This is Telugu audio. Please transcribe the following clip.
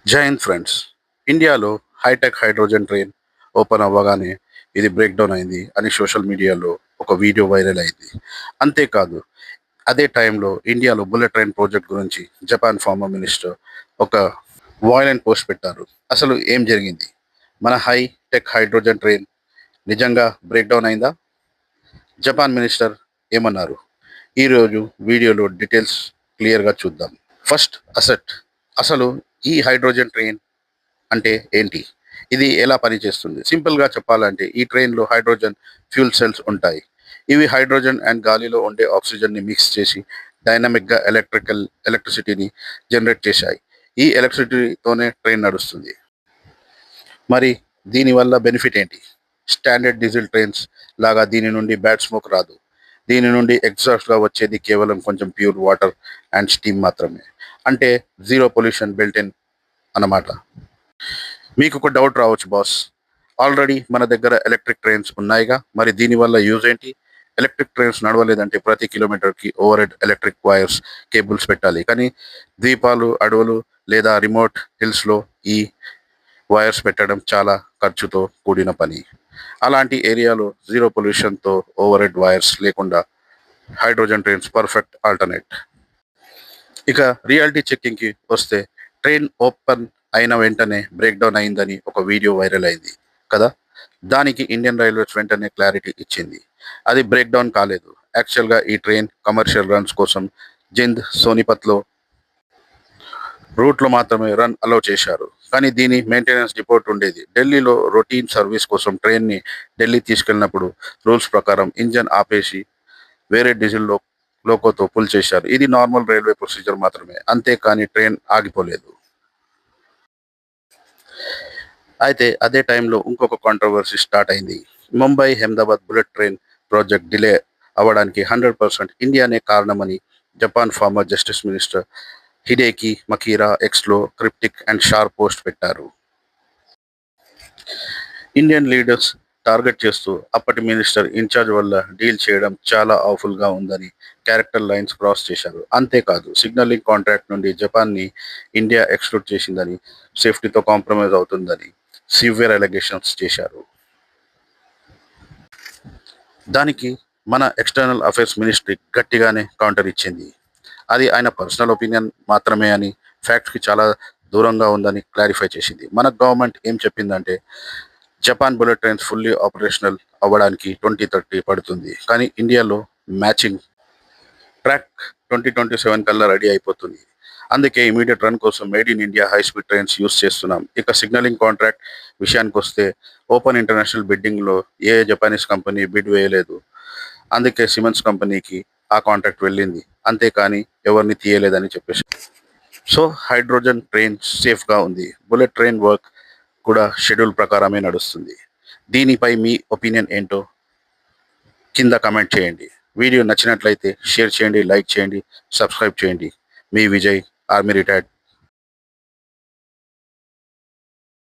జై హింద్ ఫ్రెండ్స్. ఇండియాలో హైటెక్ హైడ్రోజన్ ట్రైన్ ఓపెన్ అవ్వగానే ఇది బ్రేక్ డౌన్ అయింది అని సోషల్ మీడియాలో ఒక వీడియో వైరల్ అయింది. అంతేకాదు, అదే టైంలో ఇండియాలో బుల్లెట్ ట్రైన్ ప్రాజెక్ట్ గురించి జపాన్ ఫార్మర్ మినిస్టర్ ఒక వాయిలెంట్ పోస్ట్ పెట్టారు. అసలు ఏం జరిగింది? మన హైటెక్ హైడ్రోజన్ ట్రైన్ నిజంగా బ్రేక్ డౌన్ అయిందా? జపాన్ మినిస్టర్ ఏమన్నారు? ఈరోజు వీడియోలో డీటెయిల్స్ క్లియర్గా చూద్దాం. First asset. అసలు ఈ హైడ్రోజన్ ట్రైన్ అంటే ఏంటి? ఇది ఎలా పనిచేస్తుంది? సింపుల్‌గా చెప్పాలంటే ఈ ట్రైన్‌లో హైడ్రోజన్ ఫ్యూయల్ సెల్స్ ఉంటాయి. ఇవి హైడ్రోజన్ అండ్ గాలిలో ఉండే ఆక్సిజన్‌ని మిక్స్ చేసి డైనమిక్‌గా ఎలక్ట్రిసిటీని జనరేట్ చేశాయి. ఈ ఎలక్ట్రిసిటీతోనే ట్రైన్ నడుస్తుంది. మరి దీనివల్ల బెనిఫిట్ ఏంటి? స్టాండర్డ్ డీజిల్ ట్రైన్స్ లాగా దీని నుండి బ్యాడ్ స్మోక్ రాదు. దీని నుండి ఎగ్జాస్ట్‌గా వచ్చేది కేవలం కొంచెం ప్యూర్ వాటర్ అండ్ స్టీమ్ మాత్రమే. అంటే జీరో పొల్యూషన్ బిల్ట్ ఇన్ అన్నమాట. మీకు ఒక డౌట్ రావచ్చు బాస్. ఆల్రెడీ మన దగ్గర ఎలక్ట్రిక్ ట్రైన్స్ ఉన్నాయిగా, మరి దీనివల్ల యూజ్ ఏంటి? ఎలక్ట్రిక్ ట్రైన్స్ నడవలేదంటే ప్రతి కిలోమీటర్కి over head electric wires, cables పెట్టాలి. కానీ ద్వీపాలు, అడవులు లేదా రిమోట్ హిల్స్లో ఈ వైర్స్ పెట్టడం చాలా ఖర్చుతో కూడిన పని. అలాంటి ఏరియాలో జీరో పొల్యూషన్తో ఓవర్ హెడ్ వైర్స్ లేకుండా హైడ్రోజన్ ట్రైన్స్ పర్ఫెక్ట్ ఆల్టర్నేట్. ఇక రియాలిటీ చెక్కింగ్కి వస్తే, ట్రైన్ ఓపెన్ అయిన వెంటనే బ్రేక్ డౌన్ అయిందని ఒక వీడియో వైరల్ అయింది కదా. దానికి ఇండియన్ రైల్వేస్ వెంటనే క్లారిటీ ఇచ్చింది. అది బ్రేక్ డౌన్ కాలేదు. యాక్చువల్గా ఈ ట్రైన్ కమర్షియల్ రన్స్ కోసం జింద్ సోనిపత్లో రూట్లో మాత్రమే రన్ అలౌ చేశారు. కానీ దీని మెయింటెనెన్స్ రిపోర్ట్ ఉండేది. ఢిల్లీలో రొటీన్ సర్వీస్ కోసం ట్రైన్ని ఢిల్లీ తీసుకెళ్ళినప్పుడు రూల్స్ ప్రకారం ఇంజన్ ఆపేసి వేరే డీజిల్ లోకోతో పుల్ చేశారు. ఇది నార్మల్ రైల్వే ప్రొసీజర్ మాత్రమే, అంతేకాని ట్రైన్ ఆగిపోలేదు. అయితే అదే టైంలో ఇంకొక కాంట్రవర్సీ స్టార్ట్ అయింది. Mumbai Ahmedabad bullet train project delay అవ్వడానికి 100% ఇండియానే కారణమని Japan former justice minister Hideki Makihara ఎక్స్లో క్రిప్టిక్ అండ్ షార్ప్ పోస్ట్ పెట్టారు. ఇండియన్ లీడర్స్ టార్గెట్ చేస్తూ అప్పటి మినిస్టర్ ఇన్ఛార్జ్ వల్ల డీల్ చేయడం చాలా గా ఉందని క్యారెక్టర్ లైన్స్ క్రాస్ చేశారు. అంతేకాదు, సిగ్నలింగ్ కాంట్రాక్ట్ నుండి జపాన్ని ఇండియా ఎక్స్క్లూడ్ చేసిందని, సేఫ్టీతో కాంప్రమైజ్ అవుతుందని సివియర్ అలిగేషన్స్ చేశారు. దానికి మన ఎక్స్టర్నల్ అఫైర్స్ మినిస్ట్రీ గట్టిగానే కౌంటర్ ఇచ్చింది. అది ఆయన పర్సనల్ ఒపీనియన్ మాత్రమే అని, ఫ్యాక్ట్స్కి చాలా దూరంగా ఉందని క్లారిఫై చేసింది. మన గవర్నమెంట్ ఏం చెప్పిందంటే, Japan bullet trains fully operational అవ్వడానికి 2030 పడుతుంది. కానీ ఇండియాలో మ్యాచింగ్ ట్రాక్ 2027 కల్లా రెడీ అయిపోతుంది. అందుకే ఇమీడియట్ రన్ కోసం made in India high speed trains use చేస్తున్నాం. ఇక సిగ్నలింగ్ కాంట్రాక్ట్ విషయానికి వస్తే, ఓపెన్ ఇంటర్నేషనల్ బిడ్డింగ్లో ఏ జపానీస్ కంపెనీ బిడ్ వేయలేదు. అందుకే సిమెన్స్ కంపెనీకి ఆ కాంట్రాక్ట్ వెళ్ళింది, అంతేకాని ఎవరిని తీయలేదని చెప్పేసి. సో హైడ్రోజన్ ట్రైన్ సేఫ్గా ఉంది. బుల్లెట్ ట్రైన్ వర్క్ కూడా షెడ్యూల్ ప్రకారమే నడుస్తుంది. దీనిపై మీ ఒపీనియన్ ఏంటో కింద కమెంట్ చేయండి. వీడియో నచ్చినట్లయితే షేర్ చేయండి, లైక్ చేయండి, సబ్స్క్రైబ్ చేయండి. మీ విజయ్, ఆర్మీ రిటైర్డ్.